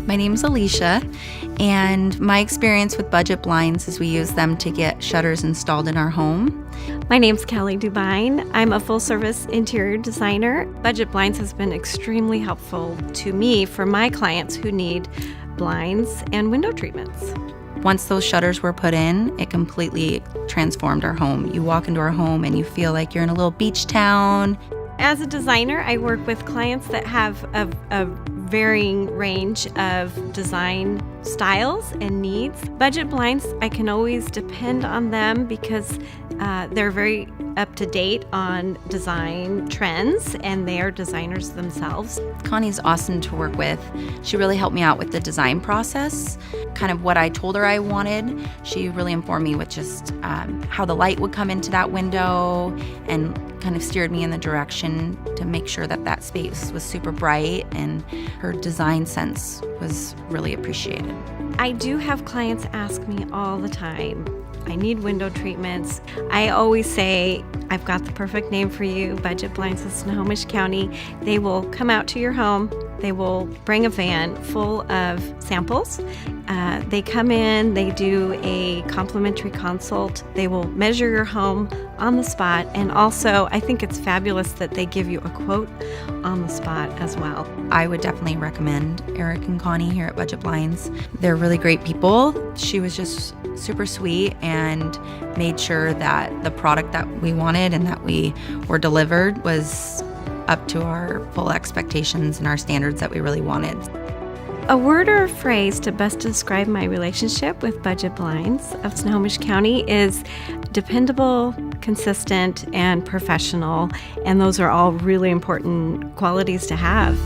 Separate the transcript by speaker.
Speaker 1: My name's Alicia, and my experience with budget blinds is we use them to get shutters installed in our home.
Speaker 2: My name's Kelley Dubine. I'm a full-service interior designer. Budget blinds has been extremely helpful to me for my clients who need blinds and window treatments.
Speaker 1: Once those shutters were put in, it completely transformed our home. You walk into our home and you feel like you're in a little beach town.
Speaker 2: As a designer, I work with clients that have a varying range of design styles and needs. Budget blinds, I can always depend on them because they're very up to date on design trends, and they are designers themselves.
Speaker 1: Connie's awesome to work with. She really helped me out with the design process, kind of what I told her I wanted. She really informed me with just how the light would come into that window and kind of steered me in the direction to make sure that that space was super bright, and her design sense was really appreciated.
Speaker 2: I do have clients ask me all the time, I need window treatments. I always say, I've got the perfect name for you, Budget Blinds of Snohomish County. They will come out to your home. They will bring a van full of samples. They come in, they do a complimentary consult. They will measure your home on the spot. And also, I think it's fabulous that they give you a quote on the spot as well.
Speaker 1: I would definitely recommend Eric and Connie here at Budget Blinds. They're really great people. She was just super sweet and made sure that the product that we wanted and that we were delivered was up to our full expectations and our standards that we really wanted.
Speaker 2: A word or a phrase to best describe my relationship with Budget Blinds of Snohomish County is dependable, consistent, and professional, and those are all really important qualities to have.